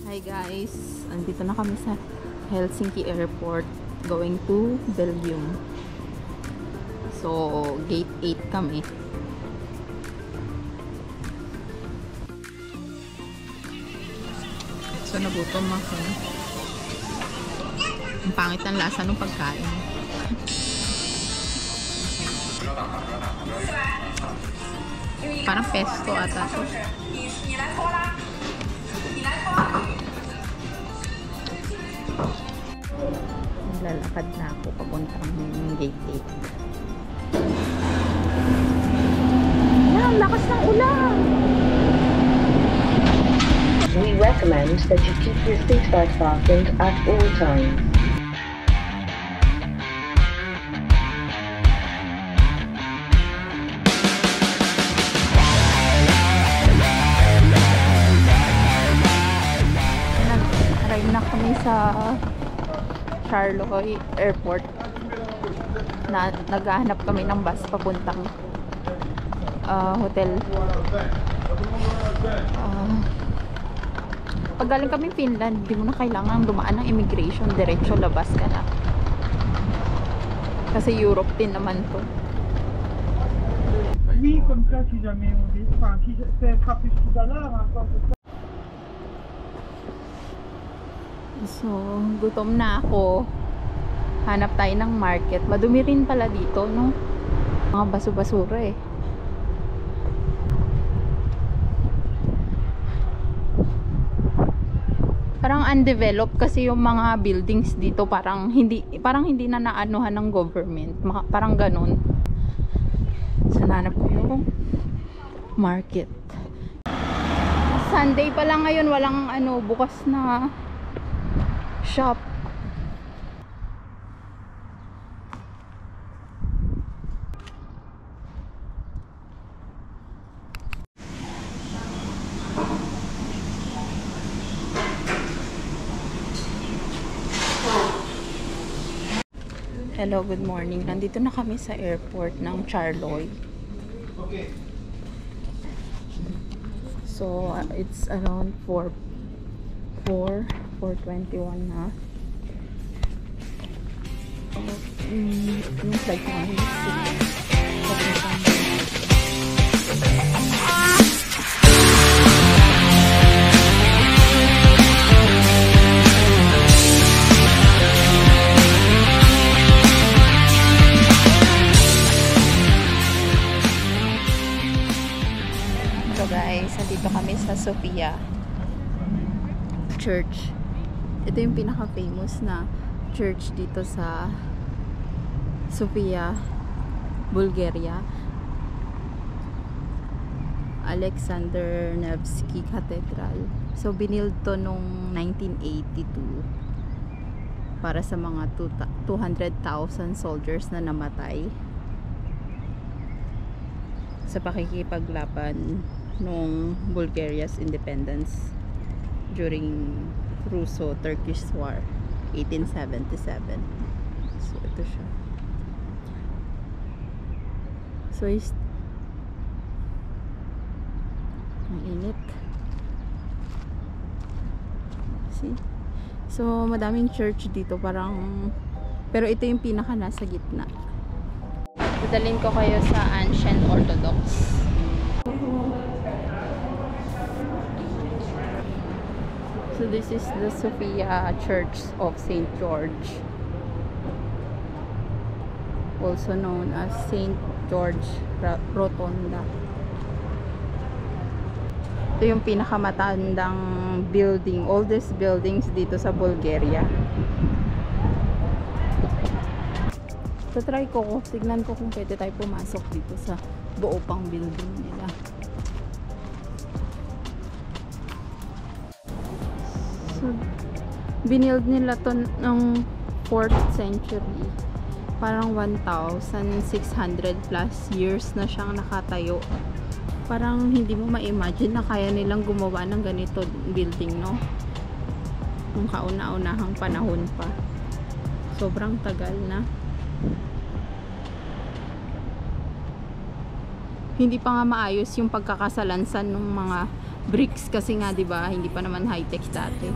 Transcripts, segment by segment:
Hi guys, andito na kami sa Helsinki Airport going to Belgium. So, gate 8 kami. So, nagutom ako. Ang pangit ng lasa ng pagkain. Parang pesto ata to. Lalakad na ako papuntang gate 8. Yan, lakas ng ulan! We recommend that you keep your seatbelt fastened at all times. Arrive na kami sa Charleroi Airport. Naghahanap kami ng bus papuntang hotel. Pag galing kami Finland, hindi mo na kailangan dumaan ng immigration, diretso labas ka na. Kasi Europe din naman to. Oui, comme ça, si jamais on dit, enfin, si ça sera plus tout à l'heure, encore pour ça. So, gutom na ako. Hanap tayo ng market. Madumi rin pala dito, no? Mga baso-basura eh. Parang undeveloped kasi yung mga buildings dito, parang hindi na naanuhan ng government. Parang ganun. So, nanap ko yung market. Sunday pa lang ngayon, walang bukas na shop. Hello, good morning. Nandito na kami sa airport ng Charleroi. So, it's around 4:21 na. Yung flight namin So guys, nandito kami sa Sofia Church. Ito yung pinaka-famous na church dito sa Sofia, Bulgaria. Alexander Nevsky Cathedral. So binild to nung 1982 para sa mga 200,000 soldiers na namatay sa pakikipaglaban nung Bulgaria's independence during Russo-Turkish War 1877. So ito siya. So ang init. See? So madaming church dito, parang, pero ito yung pinaka nasa gitna. Dadalhin ko kayo sa Ancient Orthodox. So this is the Sofia Church of St. George, also known as St. George Rotonda. Ito yung pinakamatandang building, oldest buildings dito sa Bulgaria. So try ko, tignan ko kung pwede tayo pumasok dito sa buo pang building nila. So, binild nila to ng 4th century. Parang 1,600 plus years na siyang nakatayo. Parang hindi mo ma-imagine na kaya nilang gumawa ng ganito building, no? Nung kauna-unahang panahon pa. Sobrang tagal na. Hindi pa nga maayos yung pagkakasalansan ng mga bricks kasi nga, 'di ba? Hindi pa naman high-tech dati.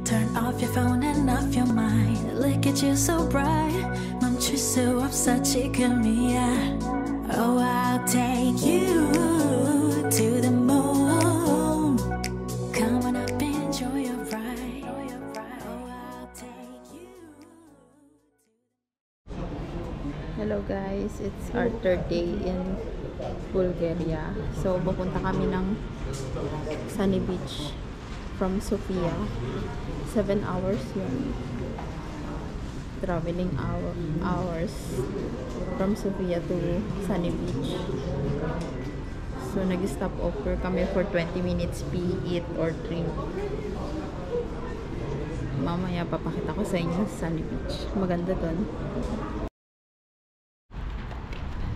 Turn off your phone and off your mind. Look at you so bright. 멈출 수 없어 지금이야. Oh, I'll take you to the moon. Come on up, enjoy your ride. Oh, I'll take you. Hello guys, it's our third day in Bulgaria. So, pupunta kami ng Sunny Beach from Sofia. 7 hours yun. Traveling hours from Sofia to Sunny Beach. So, nag-stop over kami for 20 minutes, pee, eat, or drink. Mamaya papakita ko sa inyo Sunny Beach. Maganda dun.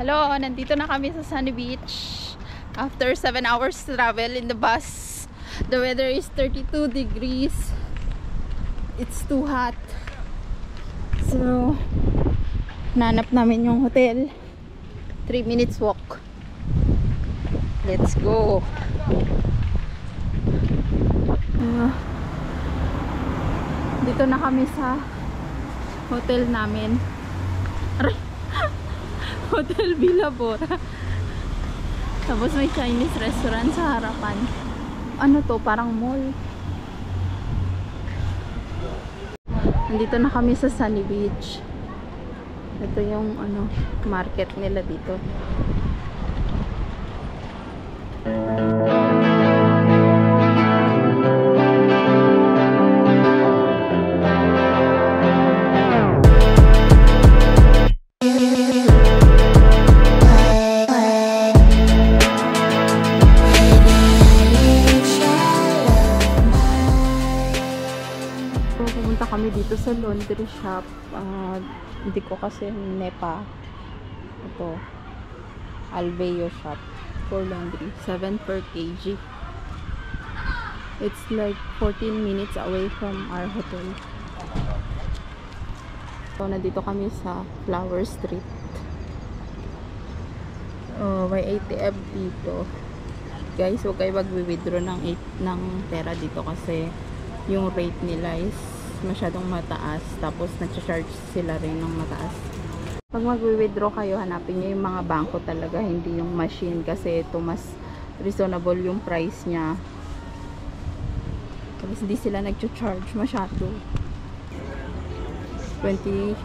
Hello! Nandito na kami sa Sunny Beach. After 7 hours travel in the bus. The weather is 32 degrees. It's too hot. So, nanap namin yung hotel. 3 minutes walk. Let's go. Dito na kami sa hotel namin. Aray! Hotel Villa Bora. Tapos may Chinese restaurant sa harapan. Ano to? Parang mall. Nandito na kami sa Sunny Beach. Ito yung ano, market nila dito. Kami dito sa laundry shop. Hindi ko kasi nepa. Ito Alveo shop for laundry. 7 per kg. It's like 14 minutes away from our hotel. So nandito kami sa Flower Street. May ATM dito. Guys, huwag kayo mag-withdraw ng pera dito kasi yung rate nila is masyadong mataas, tapos nag-charge sila rin ng mataas. Pag mag-withdraw kayo, hanapin nyo yung mga bangko talaga, hindi yung machine, kasi ito mas reasonable yung price nya. Tapos hindi sila nag-charge masyado. 20%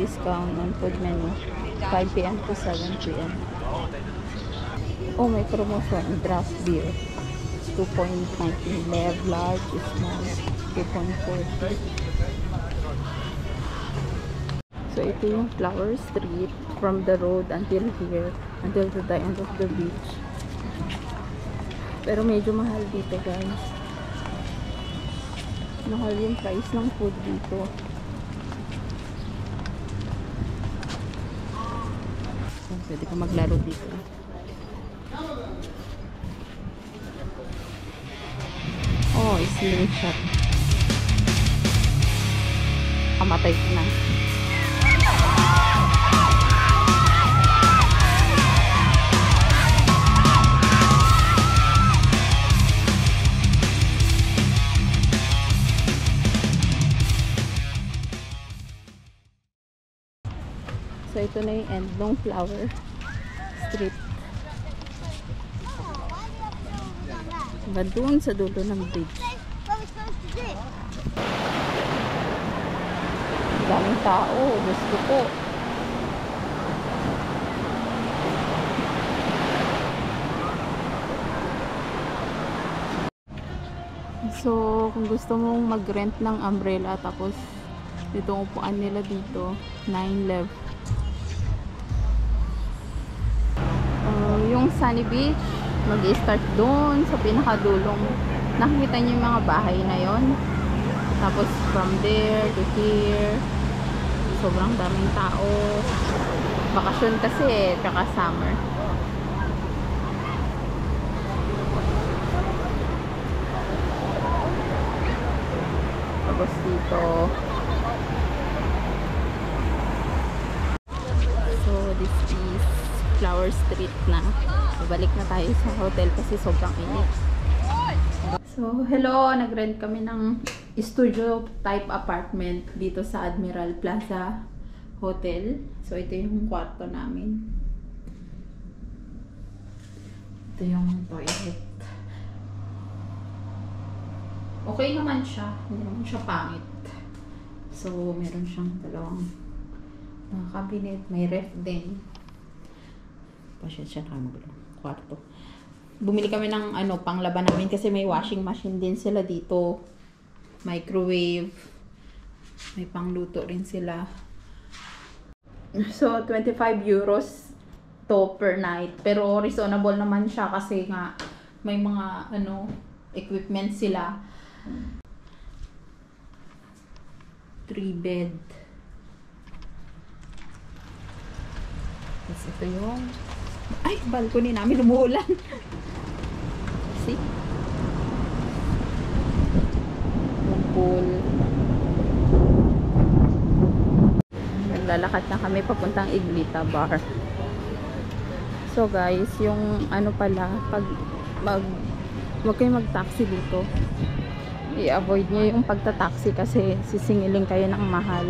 discount on food menu, 5 PM to 7 PM. Oh, may promotion, draft beer 2.19, lev, large, small 2.40. So ito yung Flower Street from the road until here, until to the end of the beach. Pero medyo mahal dito guys. Mahal yung price ng food dito. So, pwede ka maglaro dito. Oh, slingshot. Kamatay ko na. So ito na yung end ng Flower Street. Hanggang doon sa dulo ng bridge. Daming tao, gusto ko. So, kung gusto mong mag-rent ng umbrella, tapos dito ang upuan nila dito, 9 lev. Yung Sunny Beach, mag-i-start doon sa pinakadulong. Nakikita niyo yung mga bahay na yon. Tapos from there to here, sobrang daming tao. Bakasyon kasi, tsaka summer. Tapos dito, so this is Flower Street na. Balik na tayo sa hotel kasi sobrang init. So, hello! Nag-rent kami ng studio type apartment dito sa Admiral Plaza Hotel. So, ito yung kwarto namin. Ito yung toilet. Okay naman siya. Hindi naman siya pangit. So, meron siyang dalawang cabinet. May ref din. Pasensya na kayo magulo. Kwarto. Bumili kami ng panglaban namin kasi may washing machine din sila dito. Microwave. May pangluto rin sila. So, 25 euros to per night. Pero reasonable naman siya kasi nga may mga equipment sila. 3 bed. Tapos ito yung balcony namin, umuulan. See? Yung pool. Naglalakad na kami papuntang Iglita Bar. So guys, yung pala, pag huwag kayong mag-taxi dito. I-avoid nyo yung pagta-taxi kasi sisingilin kayo ng mahal.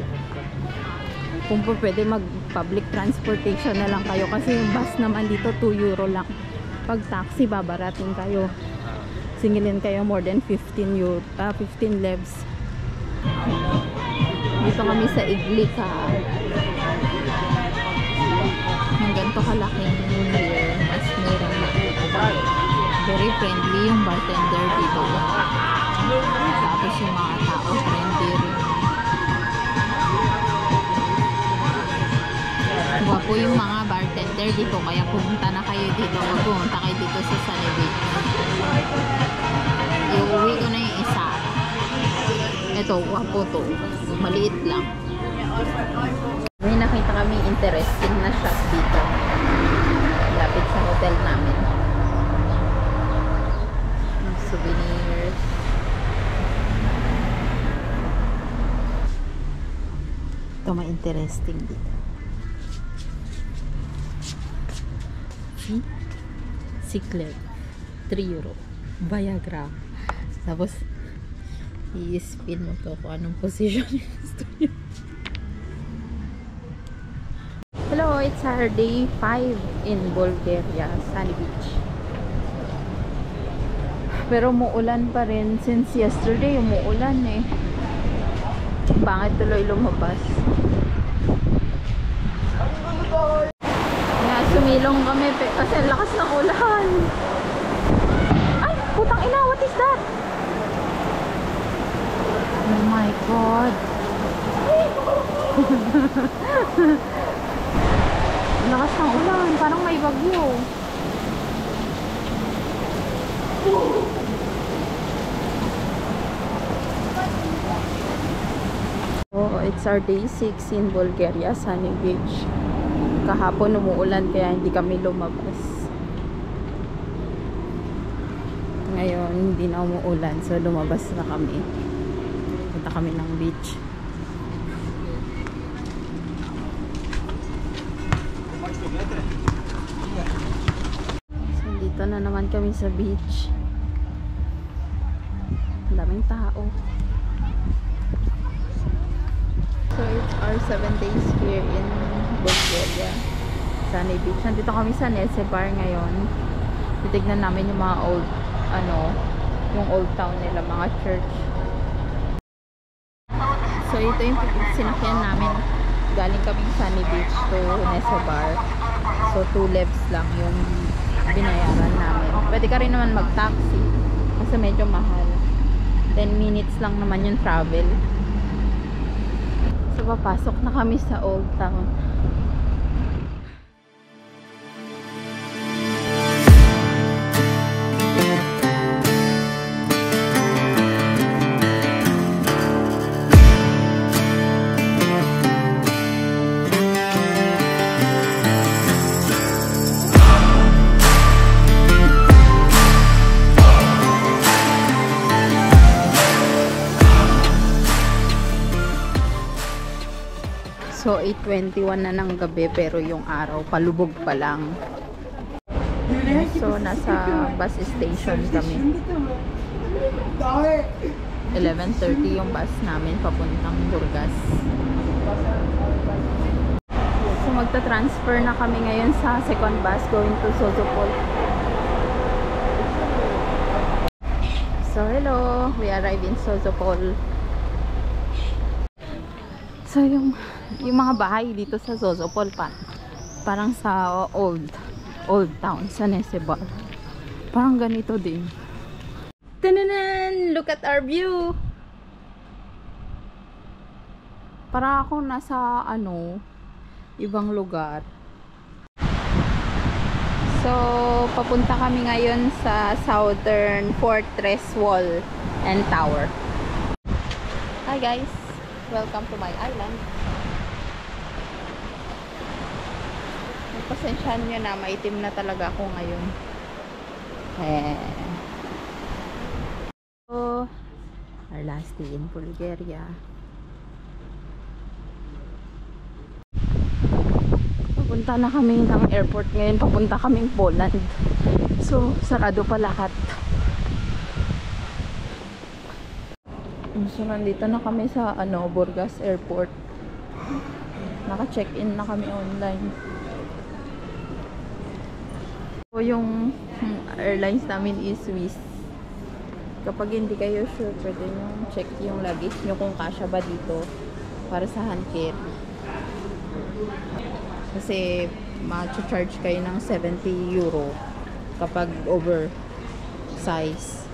Kung po pwede mag-public transportation na lang kayo kasi yung bus naman dito 2 euro lang. Pag taxi babarating kayo. Singilin kayo more than 15 levs. Dito kami sa Iglita. Yung ganito kalaking beer, mas mura. Very friendly yung bartender dito. Tapos yung mga tao friendly rin. Wapo yung mga bartender dito, kaya pumunta na kayo dito. Huwag pumunta kayo dito sa Sunny Beach. Iuwi ko na yung isa. Ito, wapo to. Maliit lang. May nakita kami interesting na shop dito. Lapit sa hotel namin. Souvenirs. Ito ma-interesting dito. Cyclet 3 euro. Viagra. Tapos i-spin mo to kung anong position yung gusto nyo. Hello, it's our day 5 in Bulgaria, Sunny Beach. Pero umuulan pa rin since yesterday, umuulan eh. Bakit tuloy lumabas? Sumilong kami kasi lakas ng ulan. Ay, putang ina, what is that? Oh my god. Lakas ng ulan, parang may bagyo. Oh, it's our day 6 in Bulgaria, Sunny Beach. Kahapon umuulan kaya hindi kami lumabas. Ngayon hindi na umuulan, so lumabas na kami. Punta kami ng beach. So dito na naman kami sa beach. Ang daming tao. So it's our 7 days here in Bulgaria, Sunny Beach. Nandito kami sa Nese Bar ngayon. Titignan namin yung mga old, yung old town nila, mga church. So ito yung sinakyan namin. Galing kaming Sunny Beach to Nese Bar. So 2 levs lang yung binayaran namin. Pwede ka rin naman mag-taxi kasi medyo mahal. 10 minutes lang naman yung travel. So papasok na kami sa old town. So 8:21 na ng gabi pero yung araw palubog pa lang. So, nasa bus station kami. 11:30 yung bus namin papuntang Burgas. So, magta-transfer na kami ngayon sa second bus going to Sozopol. So, hello! We arrived in Sozopol. So, yung mga bahay dito sa Sozopol parang sa old town sa Nesebal. Parang ganito din. Tananan! Look at our view! Para ako nasa ibang lugar. So, papunta kami ngayon sa Southern Fortress Wall and Tower. Hi guys! Welcome to my island. Pasensyahan nyo na, maitim na talaga ako ngayon. So, our last day in Bulgaria. Papunta na kami ng airport ngayon. Papunta kaming Poland. So, sarado pa lahat. So, nandito na kami sa Burgas Airport. Naka-check-in na kami online. So, yung airlines namin is Swiss. Kapag hindi kayo sure, pwede nyo check yung luggage nyo kung kasya ba dito para sa hand carry. Kasi ma-charge kayo ng 70 euro kapag oversize.